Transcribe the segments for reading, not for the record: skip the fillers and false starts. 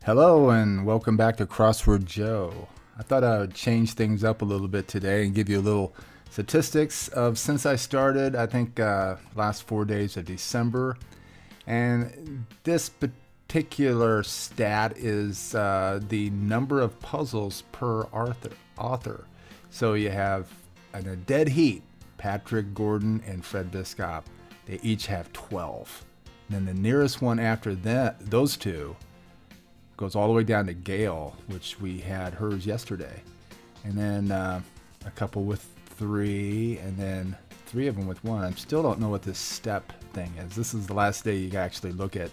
Hello and welcome back to Crossword Joe. I thought I would change things up a little bit today and give you a little statistics of since I started, I think last 4 days of December. And this particular stat is the number of puzzles per author. So you have in a dead heat, Patrick Gordon and Fred Biscop. They each have 12. And then the nearest one after that, those two, goes all the way down to Gail, which we had hers yesterday, and then a couple with 3, and then 3 of them with 1. I still don't know what this step thing is. This is the last day you can actually look at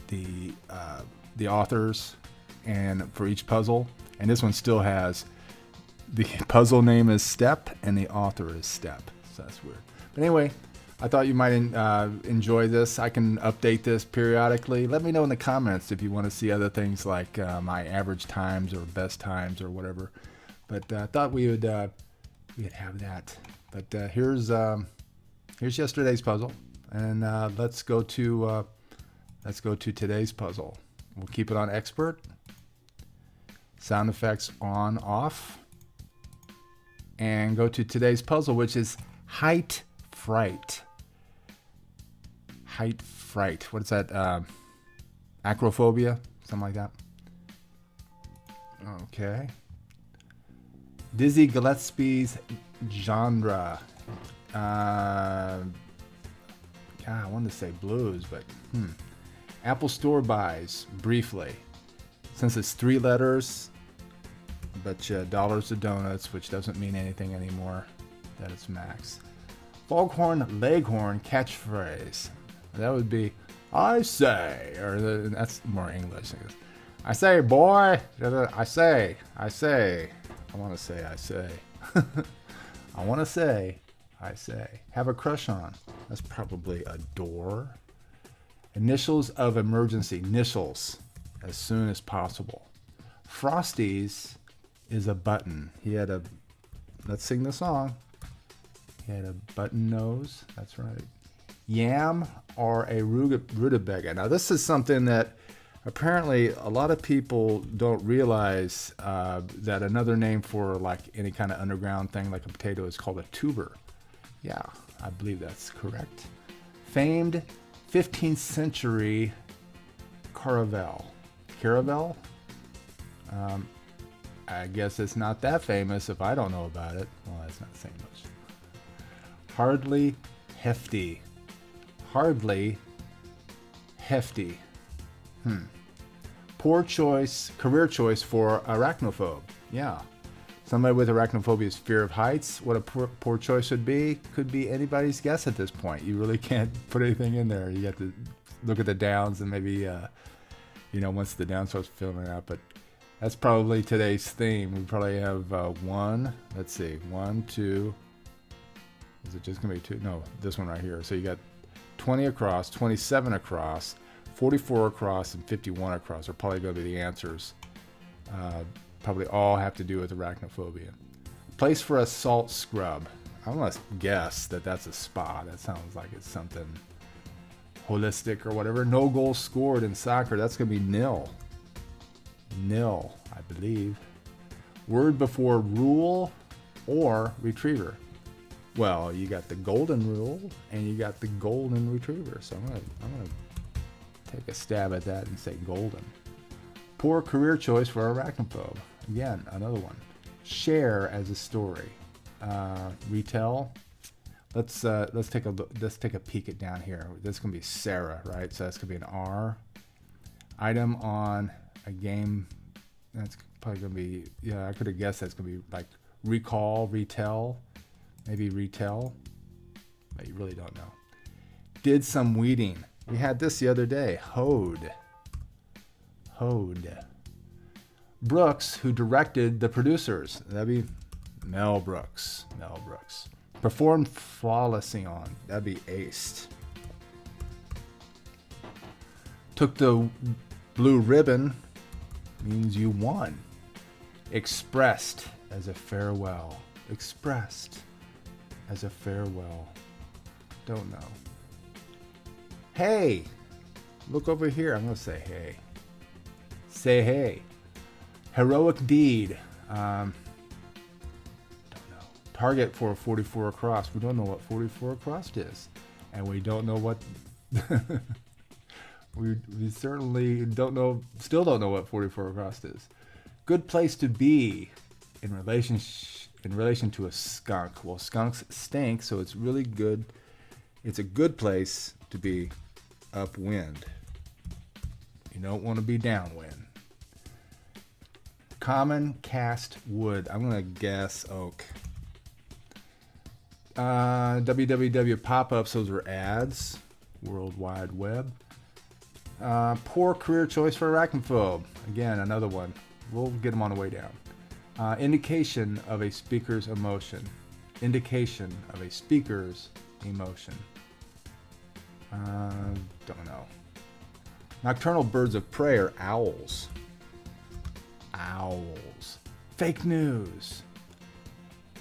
the authors and for each puzzle, and this one still has the puzzle name is Step and the author is Step, so that's weird. But anyway, I thought you might enjoy this. I can update this periodically. Let me know in the comments if you want to see other things like my average times or best times or whatever. But I thought we'd have that. But here's yesterday's puzzle, and let's go to today's puzzle. We'll keep it on expert. Sound effects on off, and go to today's puzzle, which is height fright. Height fright. What is that? Acrophobia? Something like that. Okay. Dizzy Gillespie's genre. I wanted to say blues, but Apple Store buys, briefly. Since it's 3 letters, I bet you dollars to donuts, which doesn't mean anything anymore. That it's max. Foghorn Leghorn catchphrase. That would be, I say, or that's more English. I say, boy. I say. I want to say, I say. I want to say, I say. Have a crush on. That's probably a door. Initials of emergency. Initials. As soon as possible. Frosty's is a button. Let's sing the song. He had a button nose. That's right. Yam or a rutabaga. Now this is something that apparently a lot of people don't realize, that another name for like any kind of underground thing like a potato is called a tuber. Yeah, I believe that's correct. Famed 15th century caravel. Caravel? I guess it's not that famous if I don't know about it. Well, that's not saying much. Hardly hefty. Hardly hefty. Poor choice, career choice for arachnophobe. Yeah. Somebody with arachnophobia is fear of heights. What a poor choice would be could be anybody's guess at this point. You really can't put anything in there. You have to look at the downs and maybe, once the down starts filling out. But that's probably today's theme. We probably have 1, let's see, 1, 2. Is it just going to be 2? No, this one right here. So you got 20 across, 27 across, 44 across, and 51 across are probably going to be the answers. Probably all have to do with arachnophobia. Place for a salt scrub. I must guess that that's a spa. That sounds like it's something holistic or whatever. No goals scored in soccer. That's going to be nil. Nil, I believe. Word before rule or retriever. Well, you got the golden rule and you got the golden retriever. So I'm gonna take a stab at that and say golden. Poor career choice for arachnophobe. Again, another one. Share as a story. Retell. Let's take a peek at down here. This is gonna be Sarah, right? So that's gonna be an R. Item on a game. That's probably gonna be, yeah, I could have guessed that's gonna be like recall, retell. Maybe retell, but you really don't know. Did some weeding. We had this the other day. Hoed. Brooks, who directed the producers. That'd be Mel Brooks. Performed flawlessly on. That'd be aced. Took the blue ribbon. Means you won. Expressed as a farewell. Expressed as a farewell. Don't know. Hey, look over here. I'm going to say hey. Say hey. Heroic deed. Don't know. Target for 44 across. We don't know what 44 across is. And we don't know what... we certainly don't know, still don't know what 44 across is. Good place to be in relation to a skunk. Well, skunks stink, so it's really good. It's a good place to be upwind. You don't want to be downwind. Common cast wood. I'm going to guess oak. www pop-ups, those are ads. World Wide Web. Poor career choice for arachnophobe. Again, another one. We'll get them on the way down. Indication of a speaker's emotion. Indication of a speaker's emotion. Don't know. Nocturnal birds of prey are owls. Owls. Fake news.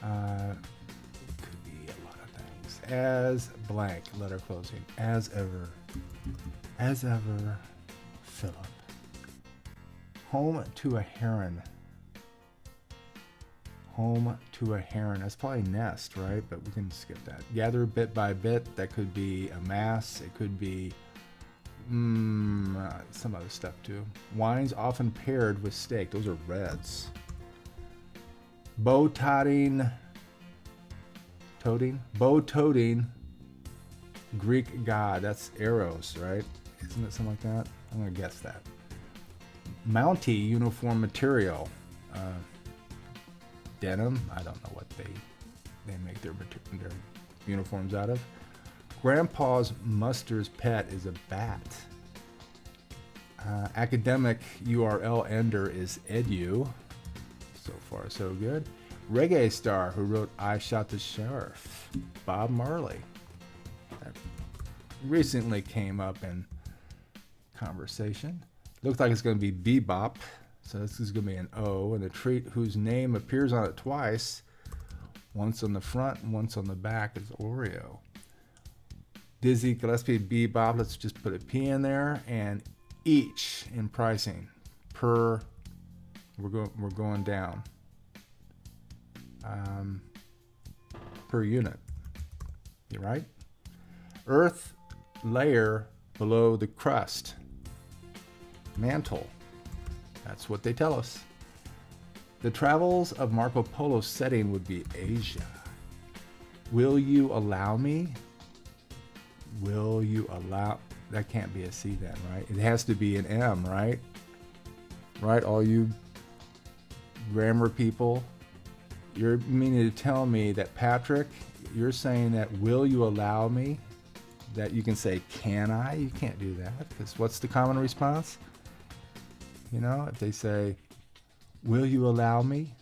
Could be a lot of things. As blank, letter closing. As ever. As ever, Philip. Home to a heron. Home to a heron. That's probably nest, right? But we can skip that. Gather bit by bit. That could be amass. It could be some other stuff too. Wines often paired with steak. Those are reds. Bow toting. Bow-toting Greek god. That's Eros, right? Isn't it something like that? I'm going to guess that. Mountie uniform material. Denim. I don't know what they make their uniforms out of. Grandpa's Muster's pet is a bat. Academic URL ender is edu. So far, so good. Reggae star who wrote I Shot the Sheriff. Bob Marley. That recently came up in conversation. Looks like it's going to be Bebop. So this is going to be an O. And the treat whose name appears on it twice. Once on the front and once on the back is Oreo. Dizzy Gillespie Bebop. Let's just put a P in there. And each in pricing per... We're going down. Per unit. You right? Earth layer below the crust. Mantle. That's what they tell us. The travels of Marco Polo's setting would be Asia. Will you allow me? Will you allow... That can't be a C then, right? It has to be an M, right? Right, all you grammar people? You're meaning to tell me that, Patrick, you're saying that will you allow me? That you can say, can I? You can't do that. Because what's the common response? You know, if they say, will you allow me?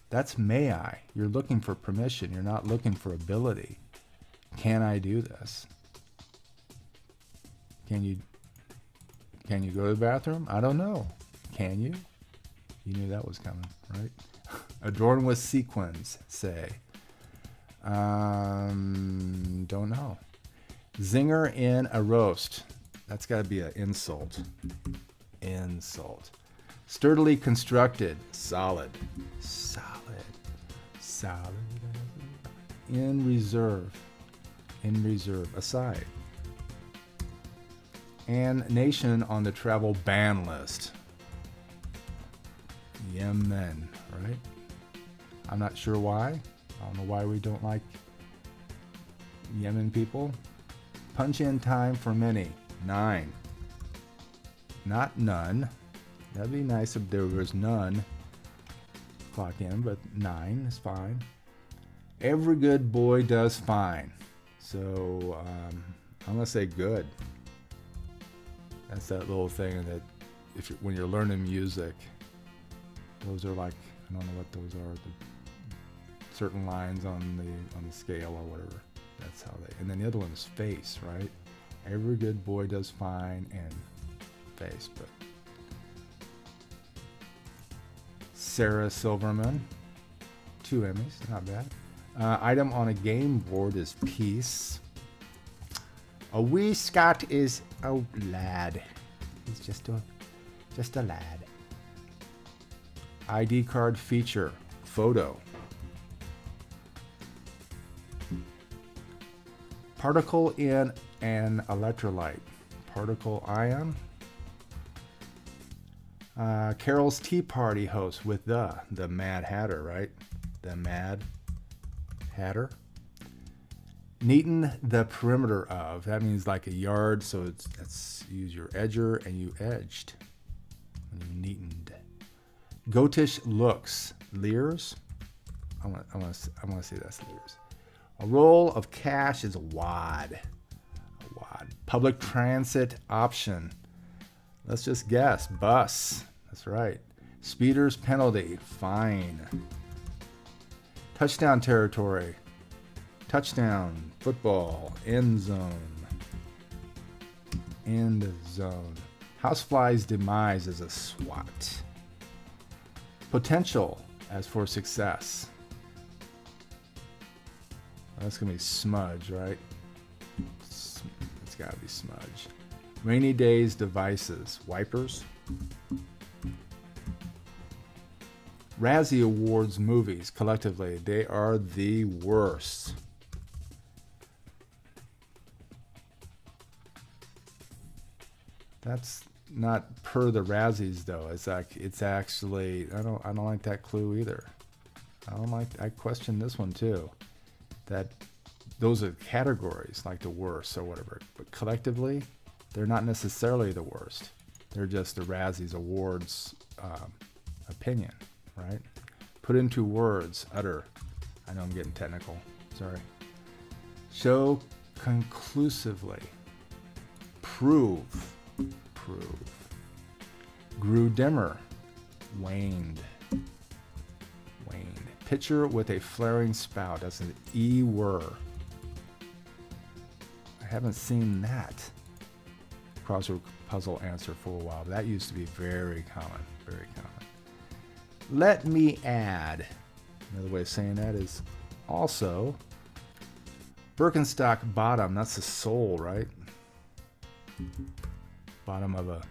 That's may I. You're looking for permission. You're not looking for ability. Can I do this? Can you go to the bathroom? I don't know. Can you? You knew that was coming, right? Adorned with sequins, say. Don't know. Zinger in a roast. That's got to be an insult. Insult. Sturdily constructed. Solid. Solid. Solid. In reserve. In reserve. Aside. And nation on the travel ban list. Yemen, right? I'm not sure why. I don't know why we don't like Yemen people. Punch in time for many. 9. Not none. That'd be nice if there was none. Clock in, but 9 is fine. Every good boy does fine. So I'm gonna say good. That's that little thing that when you're learning music, those are like, I don't know what those are. Certain lines on the scale or whatever. That's how they. And then the other one is face, right? Every good boy does fine and face. But Sarah Silverman, 2 Emmys, not bad. Item on a game board is peace. A wee Scot is a lad. He's just a Just a lad. ID card feature. Photo. Particle in an electrolyte. Particle ion. Carol's Tea Party host with the Mad Hatter, right? The Mad Hatter. Neaten the perimeter of. That means like a yard, so it's use your edger and you edged. And you neatened. Goatish looks. Leers. I want to say that's leers. A roll of cash is a wad. A wad. Public transit option. Let's just guess. Bus. That's right. Speeders penalty. Fine. Touchdown territory. Touchdown. Football. End zone. End zone. Housefly's demise is a SWAT. Potential as for success. That's going to be smudge, right? It's got to be smudge. Rainy days devices. Wipers. Razzie Awards movies. Collectively, they are the worst. That's not per the Razzies though. It's actually I don't like that clue either. I question this one too. That those are categories like the worst or whatever, but collectively they're not necessarily the worst. They're just the Razzies Awards opinion, right? Put into words, utter. I know I'm getting technical. Sorry. Show conclusively. Prove. Grew dimmer. Waned. Pitcher with a flaring spout. That's an E-word. I haven't seen that crossword puzzle answer for a while. That used to be very common. Very common. Let me add. Another way of saying that is also Birkenstock bottom. That's the sole, right? Bottom of a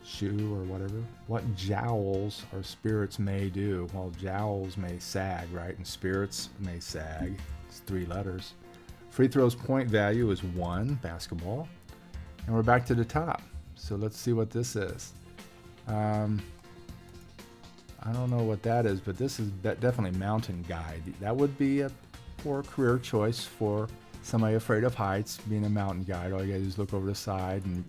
shoe or whatever. What jowls or spirits may do? Well, jowls may sag, right? And spirits may sag. It's 3 letters. Free throws point value is 1, basketball. And we're back to the top. So let's see what this is. I don't know what that is, but this is definitely mountain guide. That would be a poor career choice for somebody afraid of heights, being a mountain guide. All you gotta do is look over the side and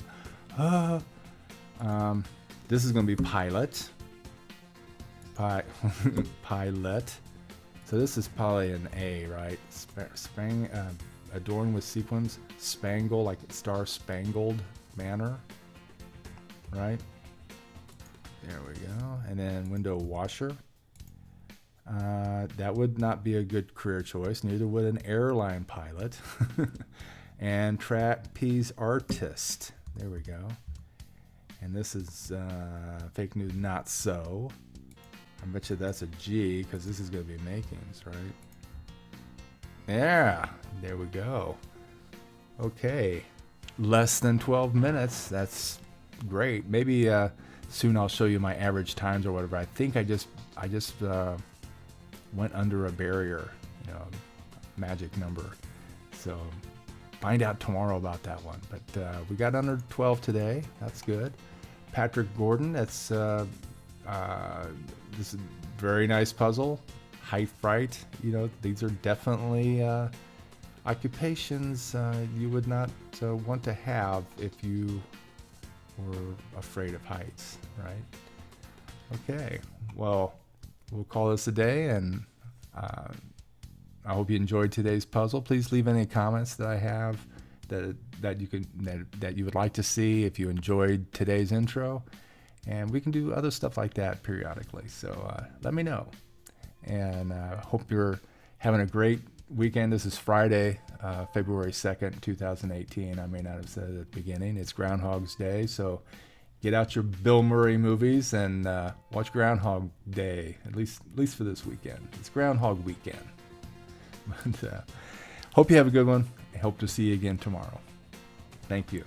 this is going to be pilot. Pilot. So this is probably an A, right? Adorned with sequins. Spangle, like Star Spangled Banner. Right? There we go. And then window washer. That would not be a good career choice. Neither would an airline pilot. And trapeze artist. There we go. And this is fake news, not so. I bet you that's a G because this is going to be makings, right? Yeah, there we go. Okay, less than 12 minutes. That's great. Maybe soon I'll show you my average times or whatever. I think I just went under a barrier, magic number. So find out tomorrow about that one. But we got under 12 today. That's good. Patrick Gordon, that's this is a very nice puzzle. Fright, these are definitely occupations you would not want to have if you were afraid of heights, right? Okay, well, we'll call this a day, and I hope you enjoyed today's puzzle. Please leave any comments that I have that you would like to see if you enjoyed today's intro, and we can do other stuff like that periodically. So let me know, and hope you're having a great weekend. This is Friday, February 2nd, 2018. I may not have said it at the beginning. It's Groundhog's Day, so get out your Bill Murray movies and watch Groundhog Day, at least for this weekend. It's Groundhog Weekend. But hope you have a good one. I hope to see you again tomorrow. Thank you.